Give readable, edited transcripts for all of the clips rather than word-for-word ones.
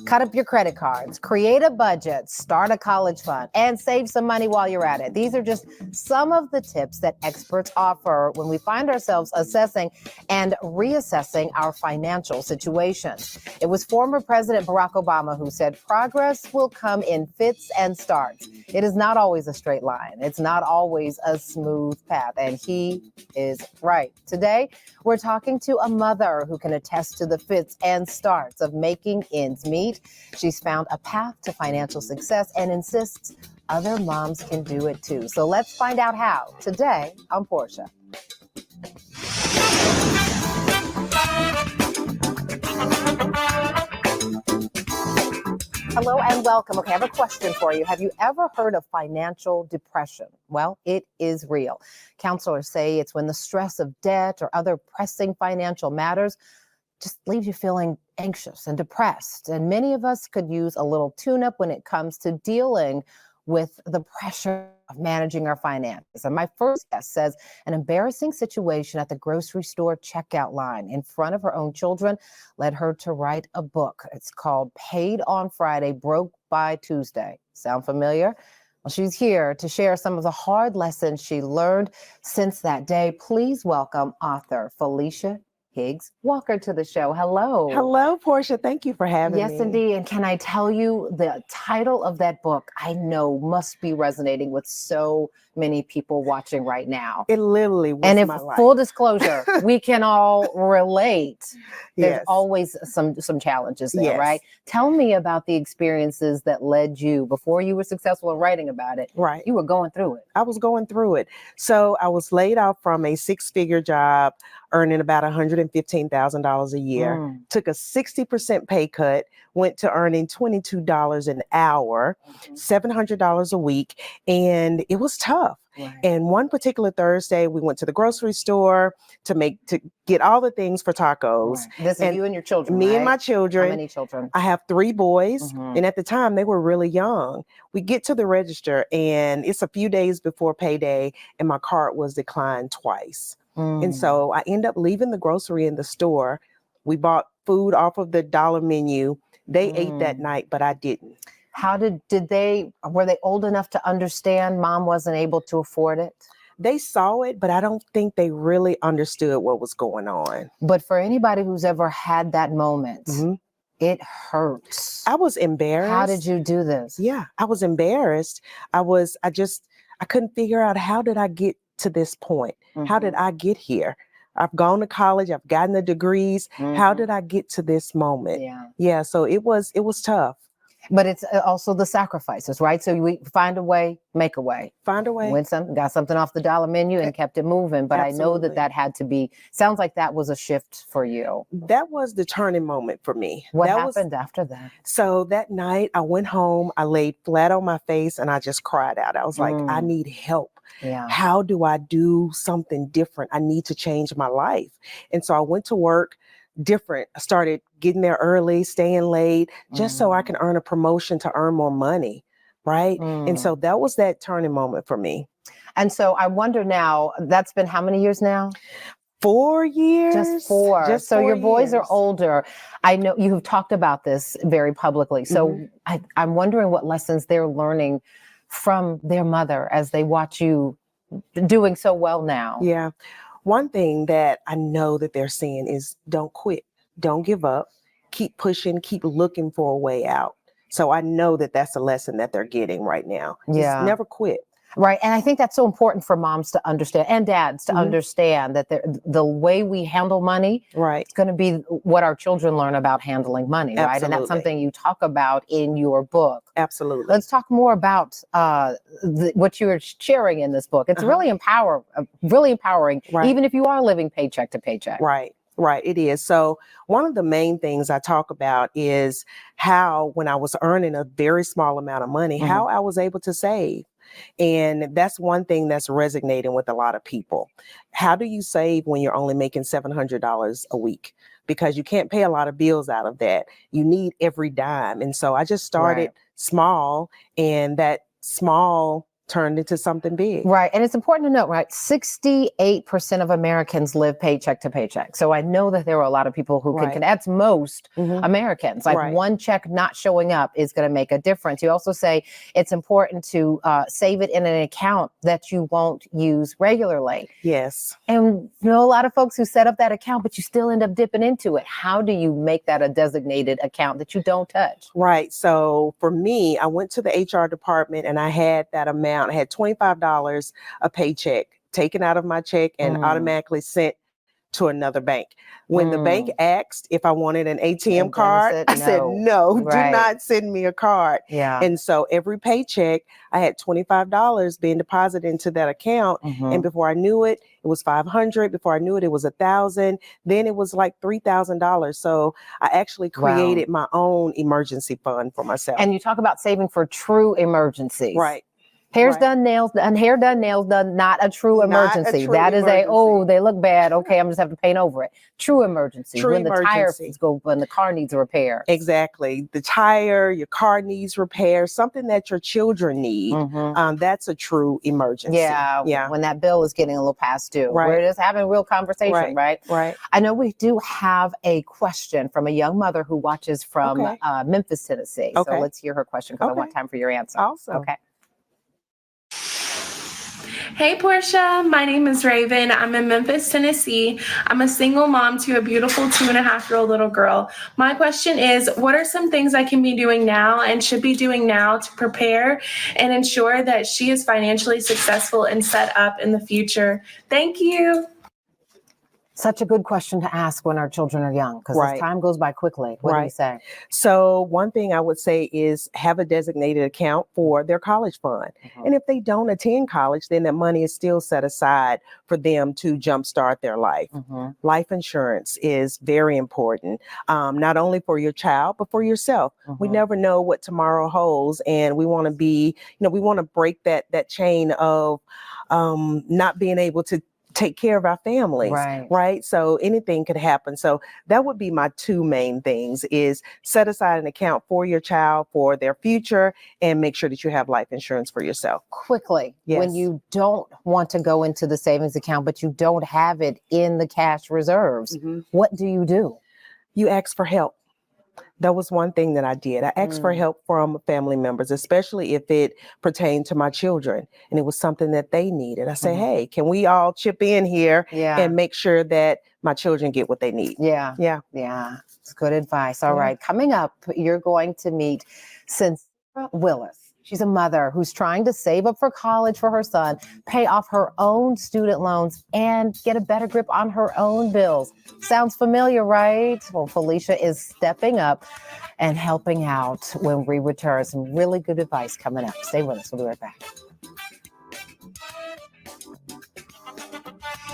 Cut up your credit cards, create a budget, start a college fund, and save some money while you're at it. These are just some of the tips that experts offer when we find ourselves assessing and reassessing our financial situation. It was former President Barack Obama who said progress will come in fits and starts. It is not always a straight line. It's not always a smooth path. And he is right. Today, we're talking to a mother who can attest to the fits and starts of making ends meet. She's found a path to financial success and insists other moms can do it too. So let's find out how today on Portia. Hello and welcome. Okay, I have a question for you. Have you ever heard of financial depression? Well, it is real. Counselors say it's when the stress of debt or other pressing financial matters just leaves you feeling anxious and depressed. And many of us could use a little tune-up when it comes to dealing with the pressure of managing our finances. And my first guest says an embarrassing situation at the grocery store checkout line in front of her own children led her to write a book. It's called Paid on Friday, Broke by Tuesday. Sound familiar? Well, she's here to share some of the hard lessons she learned since that day. Please welcome author IAmFeleciaHWalker to the show. Hello. Hello, Portia. Thank you for having me. Yes, indeed. And can I tell you, the title of that book, I know must be resonating with so many people watching right now. It literally was and if my life. Full disclosure, we can all relate. There's Yes. always some challenges there, Yes. right? Tell me about the experiences that led you, before you were successful in writing about it. Right. You were going through it. I was going through it. So I was laid off from a six-figure job, earning about $115,000 a year, took a 60% pay cut, went to earning $22 an hour, $700 a week, and it was tough. Right. And one particular Thursday, we went to the grocery store to get all the things for tacos. Right. This is you and your children, Me right? and my children. How many children? I have 3 boys, and at the time they were really young. We get to the register, and it's a few days before payday, and my card was declined twice. And so I end up leaving the grocery in the store. We bought food off of the dollar menu. They ate that night, but I didn't. How were they old enough to understand mom wasn't able to afford it? They saw it, but I don't think they really understood what was going on. But for anybody who's ever had that moment, it hurts. I was embarrassed. How did you do this? Yeah, I was embarrassed. I couldn't figure out, how did I get to this point? How did I get here? I've gone to college, I've gotten the degrees. How did I get to this moment? Yeah, so it was tough. But it's also the sacrifices, right? So we find a way, make a way. Find a way. Got something off the dollar menu and kept it moving. But Absolutely. I know that had to be, sounds like that was a shift for you. That was the turning moment for me. What happened after that? So that night I went home, I laid flat on my face, and I just cried out. I was like, I need help. Yeah. How do I do something different? I need to change my life. And so I went to work different. I started getting there early, staying late, just so I can earn a promotion to earn more money. Right. And so that was that turning moment for me. And so I wonder now, that's been how many years now? 4 years. Just 4. So your boys are older. I know you have talked about this very publicly. So I'm wondering what lessons they're learning from their mother as they watch you doing so well now. Yeah. One thing that I know that they're seeing is don't quit. Don't give up. Keep pushing. Keep looking for a way out. So I know that that's a lesson that they're getting right now. Yeah. Just never quit. Right. And I think that's so important for moms to understand, and dads to understand, that the way we handle money is going to be what our children learn about handling money. Right. Absolutely. And that's something you talk about in your book. Absolutely. Let's talk more about what you're sharing in this book. It's really empowering, even if you are living paycheck to paycheck. Right. Right, it is. So one of the main things I talk about is how, when I was earning a very small amount of money, how I was able to save. And that's one thing that's resonating with a lot of people. How do you save when you're only making $700 a week? Because you can't pay a lot of bills out of that. You need every dime. And so I just started small, and that small turned into something big. Right. And it's important to note, right? 68% of Americans live paycheck to paycheck. So I know that there are a lot of people who can, that's most Americans. Like one check not showing up is going to make a difference. You also say it's important to save it in an account that you won't use regularly. Yes. And you know, a lot of folks who set up that account, but you still end up dipping into it. How do you make that a designated account that you don't touch? Right. So for me, I went to the HR department and I had that amount. I had $25 a paycheck taken out of my check and automatically sent to another bank. When the bank asked if I wanted an ATM card, I said, no, do not send me a card. Yeah. And so every paycheck, I had $25 being deposited into that account. And before I knew it, it was $500. Before I knew it, it was $1,000. Then it was like $3,000. So I actually created my own emergency fund for myself. And you talk about saving for true emergencies. Right. Hair's done, nails done, hair done, nails done, not a true emergency. That is they look bad. Okay, I'm just have to paint over it. True emergency. When the tires go, when the car needs a repair. Exactly. The tire, your car needs repair, something that your children need. That's a true emergency. Yeah. When that bill is getting a little past due. We're just having a real conversation, right? I know we do have a question from a young mother who watches from Memphis, Tennessee. So let's hear her question because I want time for your answer. Awesome. Okay. Hey Portia, my name is Raven. I'm in Memphis, Tennessee. I'm a single mom to a beautiful 2.5-year-old little girl. My question is, what are some things I can be doing now and should be doing now to prepare and ensure that she is financially successful and set up in the future? Thank you. Such a good question to ask when our children are young, because as time goes by quickly. What do you say? So one thing I would say is have a designated account for their college fund. And if they don't attend college, then that money is still set aside for them to jumpstart their life. Life insurance is very important, not only for your child, but for yourself. We never know what tomorrow holds. And we want to be, we want to break that chain of not being able to take care of our families, right? So anything could happen. So that would be my two main things is set aside an account for your child, for their future, and make sure that you have life insurance for yourself. Quickly, when you don't want to go into the savings account, but you don't have it in the cash reserves, what do? You ask for help. That was one thing that I did. I asked for help from family members, especially if it pertained to my children and it was something that they needed. I say, hey, can we all chip in here and make sure that my children get what they need? Yeah. It's good advice. All right. Coming up, you're going to meet Sincera Willis. She's a mother who's trying to save up for college for her son, pay off her own student loans, and get a better grip on her own bills. Sounds familiar, right? Well, Felicia is stepping up and helping out when we return. Some really good advice coming up. Stay with us. We'll be right back.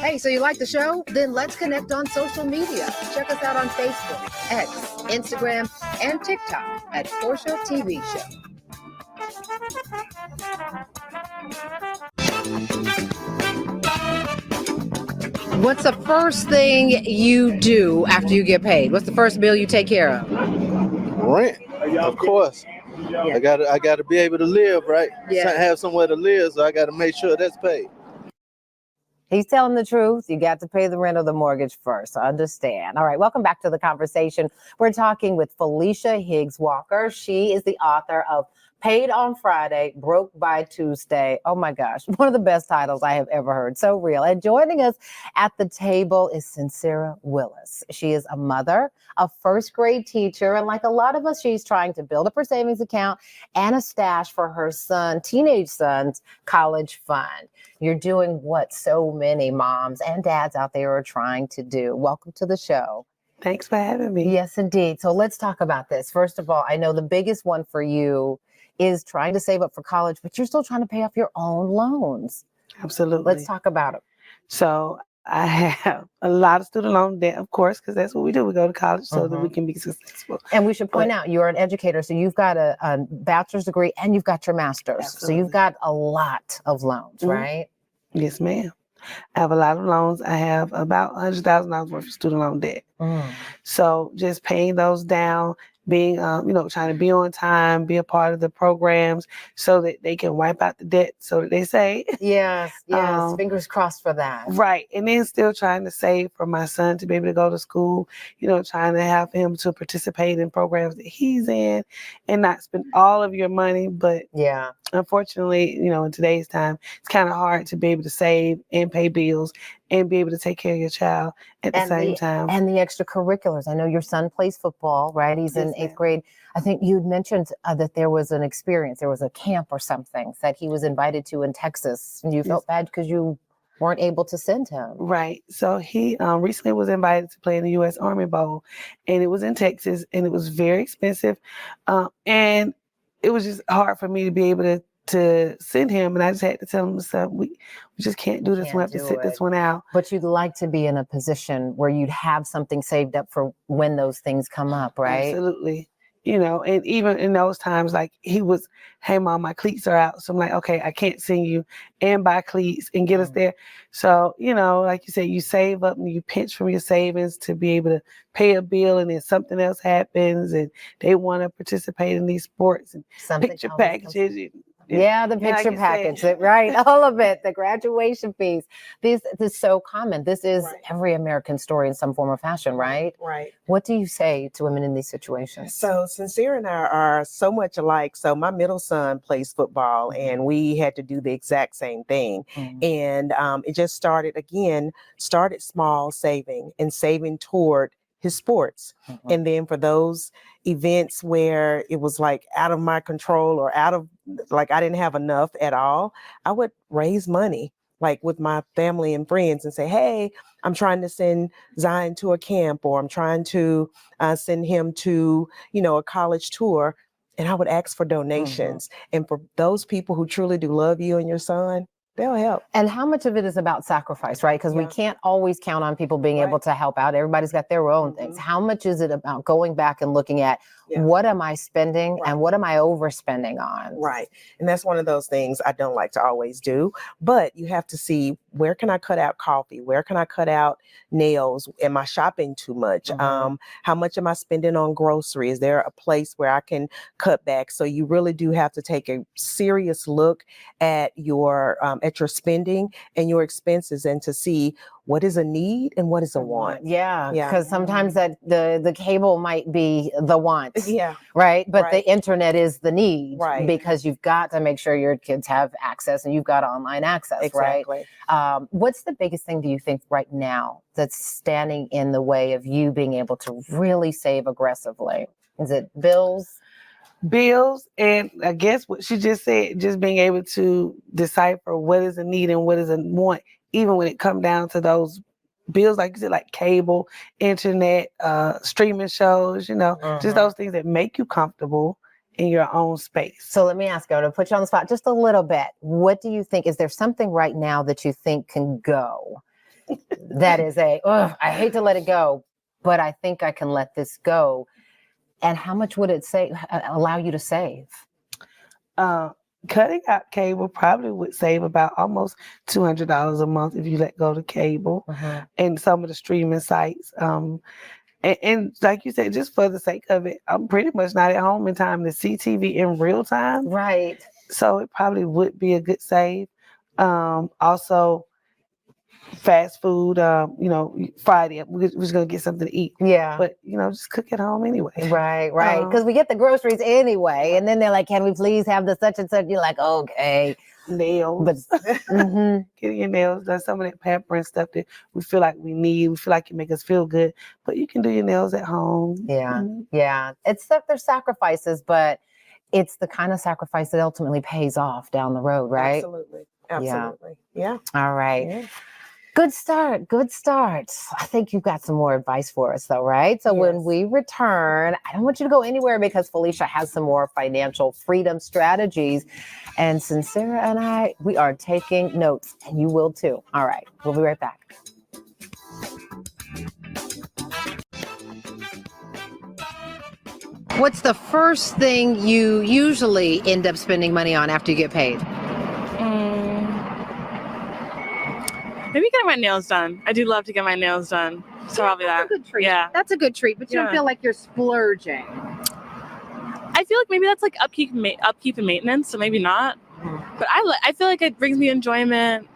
Hey, so you like the show? Then let's connect on social media. Check us out on Facebook, X, Instagram, and TikTok at Portia TV Show. What's the first thing you do after you get paid? What's the first bill you take care of? Rent, of course. I gotta be able to live, right? Have somewhere to live, so I gotta make sure that's paid. He's telling the truth. You got to pay the rent or the mortgage first. I understand. All right. Welcome back to the conversation. We're talking with IAmFeleciaHWalker. She is the author of Paid on Friday, Broke by Tuesday. Oh my gosh. One of the best titles I have ever heard. So real. And joining us at the table is Sincera Willis. She is a mother, a first grade teacher. And like a lot of us, she's trying to build up her savings account and a stash for her teenage son's college fund. You're doing what so many moms and dads out there are trying to do. Welcome to the show. Thanks for having me. Yes, indeed. So let's talk about this. First of all, I know the biggest one for you is trying to save up for college, but you're still trying to pay off your own loans. Absolutely. Let's talk about it. So I have a lot of student loan debt, of course, because that's what we do. We go to college so that we can be successful. And we should point out, you're an educator, so you've got a bachelor's degree and you've got your master's. Absolutely. So you've got a lot of loans, right? Yes, ma'am. I have a lot of loans. I have about $100,000 worth of student loan debt. So just paying those down being, trying to be on time, be a part of the programs so that they can wipe out the debt, so that they say. Yes, yes. Fingers crossed for that. Right. And then still trying to save for my son to be able to go to school, trying to have him to participate in programs that he's in and not spend all of your money. But yeah, unfortunately, in today's time, it's kind of hard to be able to save and pay bills and be able to take care of your child at the same time. And the extracurriculars. I know your son plays football, right? He's in 8th grade. I think you'd mentioned that there was an experience. There was a camp or something that he was invited to in Texas. And you felt bad because you weren't able to send him. Right. So he recently was invited to play in the U.S. Army Bowl, and it was in Texas, and it was very expensive. And it was just hard for me to be able to send him. And I just had to tell him, so we just can't do this. We have to sit this one out. But you'd like to be in a position where you'd have something saved up for when those things come up, right? Absolutely. And even in those times, like he was, hey, Mom, my cleats are out. So I'm like, okay, I can't send you and buy cleats and get us there. So, like you said, you save up and you pinch from your savings to be able to pay a bill, and then something else happens and they want to participate in these sports and picture packages. Yeah, the picture package, right? All of it, the graduation fees. This is so common. This is every American story in some form or fashion, right? Right. What do you say to women in these situations? So Sincere and I are so much alike. So my middle son plays football, and we had to do the exact same thing. And it just started small, saving toward his sports. And then for those events where it was like out of my control or I didn't have enough at all, I would raise money like with my family and friends and say, hey, I'm trying to send Zion to a camp, or I'm trying to send him to, a college tour. And I would ask for donations. And for those people who truly do love you and your son, they'll help. And how much of it is about sacrifice, right? Because we can't always count on people being able to help out. Everybody's got their own things. How much is it about going back and looking at what am I spending and what am I overspending on? Right. And that's one of those things I don't like to always do. But you have to see, where can I cut out coffee? Where can I cut out nails? Am I shopping too much? How much am I spending on groceries? Is there a place where I can cut back? So you really do have to take a serious look at your spending and your expenses, and to see what is a need and what is a want. Yeah, because sometimes that the cable might be the want. Yeah. Right. But the internet is the need. Right. Because you've got to make sure your kids have access, and you've got online access. Exactly. Right. What's the biggest thing do you think right now that's standing in the way of you being able to really save aggressively? Is it bills? Bills, and I guess what she just said, just being able to decipher what is a need and what is a want, even when it comes down to those bills, like you said, like cable, internet, streaming shows, just those things that make you comfortable in your own space. So let me ask you, to put you on the spot just a little bit. What do you think? Is there something right now that you think can go? That is I hate to let it go, but I think I can let this go. And how much would it allow you to save? Cutting out cable probably would save about almost $200 a month if you let go of cable and some of the streaming sites. And like you said, just for the sake of it, I'm pretty much not at home in time to see TV in real time. Right. So it probably would be a good save. Also, fast food, Friday, we're just going to get something to eat. Yeah. But, just cook at home anyway. Right. Because we get the groceries anyway. And then they're like, can we please have the such and such? You're like, okay. Nails. But getting your nails done, some of that pampering stuff that we feel like we need. We feel like it make us feel good. But you can do your nails at home. Yeah. Yeah. It's that there's sacrifices, but it's the kind of sacrifice that ultimately pays off down the road, right? Absolutely. Yeah. All right. Yeah. Good start. I think you've got some more advice for us though, right? So when we return, I don't want you to go anywhere, because Felicia has some more financial freedom strategies. And Sincere and I, we are taking notes, and you will too. All right. We'll be right back. What's the first thing you usually end up spending money on after you get paid? Maybe getting my nails done. I do love to get my nails done. So probably that. That's a good treat. Yeah. That's a good treat, but you don't feel like you're splurging. I feel like maybe that's like upkeep and maintenance, so maybe not. But I feel like it brings me enjoyment.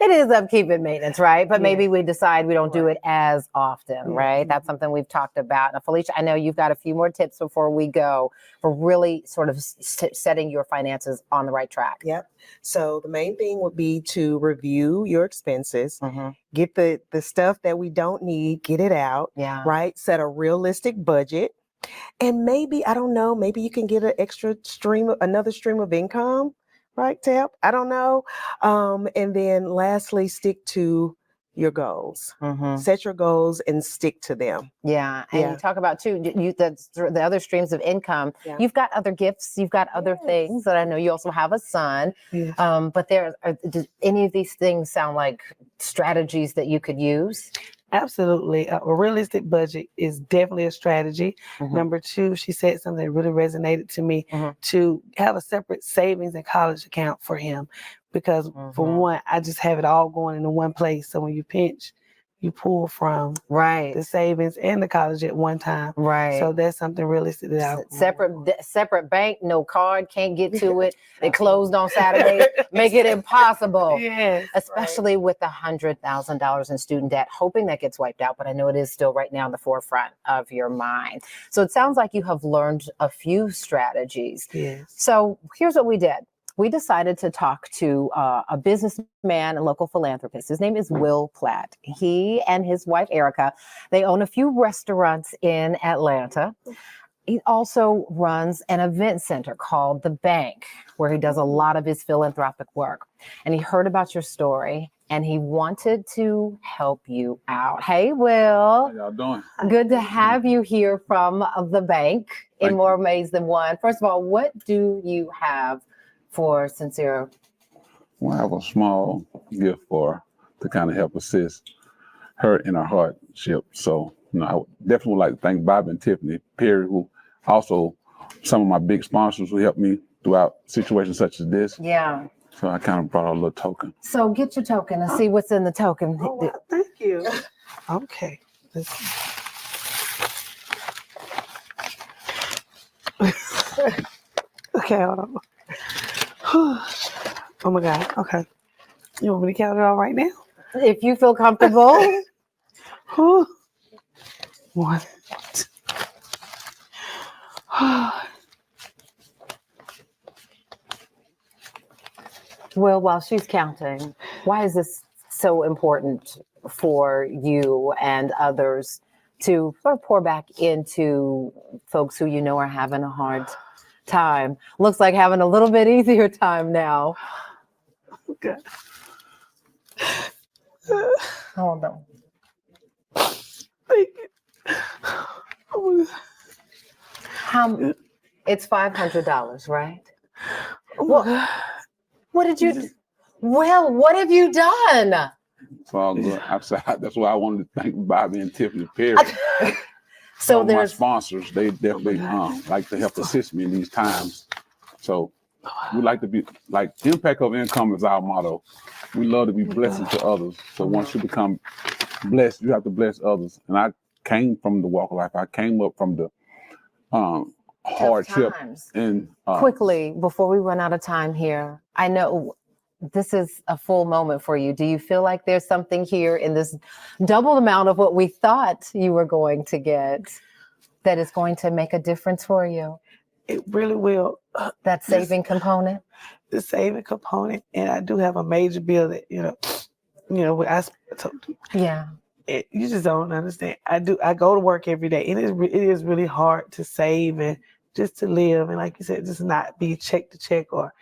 It is upkeep and maintenance, right? But maybe Yes. we decide we don't do it as often, right? That's something we've talked about. Now, Felicia, I know you've got a few more tips before we go for really sort of setting your finances on the right track. Yep. So the main thing would be to review your expenses, Mm-hmm. get the stuff that we don't need, get it out, Yeah. right? Set a realistic budget. And maybe, I don't know, maybe you can get an extra another stream of income, right, Tab? I don't know. And then lastly, stick to your goals. Mm-hmm. Set your goals and stick to them. Yeah. And Yeah. you talk about too, the other streams of income. Yeah. You've got other gifts, you've got other things that I know you also have a son. Yes. But does any of these things sound like strategies that you could use? Absolutely. A realistic budget is definitely a strategy. Mhm. Number two, she said something that really resonated to me, Mhm. to have a separate savings and college account for him. Because for Mhm. one, I just have it all going into one place. So when you pinch, you pull from Right. the savings and the college at one time. Right. So that's something realistic that Separate bank, no card, can't get to it. They closed on Saturday. Make it impossible. Yes. Especially with $100,000 in student debt, hoping that gets wiped out. But I know it is still right now in the forefront of your mind. So it sounds like you have learned a few strategies. Yes. So here's what we did. We decided to talk to a businessman and local philanthropist. His name is Will Platt. He and his wife, Erica, they own a few restaurants in Atlanta. He also runs an event center called The Bank, where he does a lot of his philanthropic work. And he heard about your story and he wanted to help you out. Hey, Will. How y'all doing? Good to have you here from The Bank in Thank more ways than one. First of all, what do you have for Sincere? Well, I have a small gift for to kind of help assist her in her hardship. So, I definitely would like to thank Bob and Tiffany Perry, who also some of my big sponsors who helped me throughout situations such as this. Yeah. So I kind of brought out a little token. So get your token and see what's in the token. Oh, wow. Thank you. Okay. Okay, hold on. Oh my God. Okay. You want me to count it all right now? If you feel comfortable. One, two. Well, while she's counting, why is this so important for you and others to sort of pour back into folks who you know are having a hard time? Looks like having a little bit easier time now. Okay. Hold on. Thank you. Oh my God. It's $500, right? Oh my God. What did you do? Well, what have you done? It's all good. That's why I wanted to thank Bobby and Tiffany Perry. So All my there's sponsors, they definitely like to help assist me in these times. So we like to be like impact of income is our motto. We love to be blessing to others. So once you become blessed, you have to bless others. And I came from the walk of life. I came up from the hardship. times. And Quickly, before we run out of time here, I know this is a full moment for you. Do you feel like there's something here in this double amount of what we thought you were going to get that is going to make a difference for you? It really will. That saving component? The saving component, and I do have a major bill that Yeah. You just don't understand. I go to work every day, and it is really hard to save and just to live, and like you said, just not be check to check or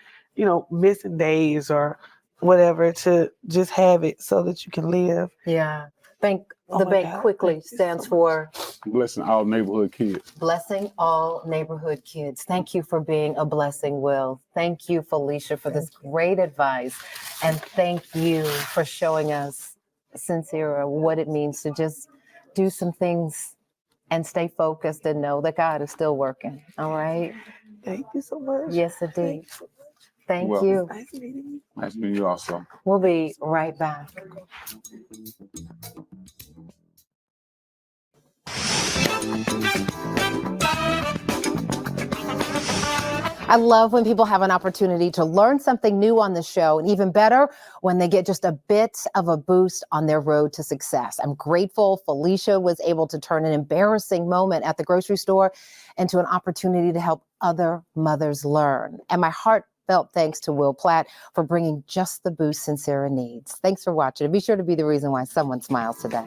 missing days or whatever, to just have it so that you can live. Yeah. The my bank God, quickly thank you stands so for blessing all neighborhood kids. Blessing All Neighborhood Kids. Thank you for being a blessing, Will. Thank you, Felicia, for this great advice. And thank you for showing us, Sincere, what it means to just do some things and stay focused and know that God is still working. All right? Thank you so much. Yes, indeed. Thank Well, you. Nice meeting you. Nice meeting you also. We'll be right back. I love when people have an opportunity to learn something new on the show, and even better, when they get just a bit of a boost on their road to success. I'm grateful Felicia was able to turn an embarrassing moment at the grocery store into an opportunity to help other mothers learn. And my heartfelt thanks to Will Platt for bringing just the boost Sincera needs. Thanks for watching, and be sure to be the reason why someone smiles today.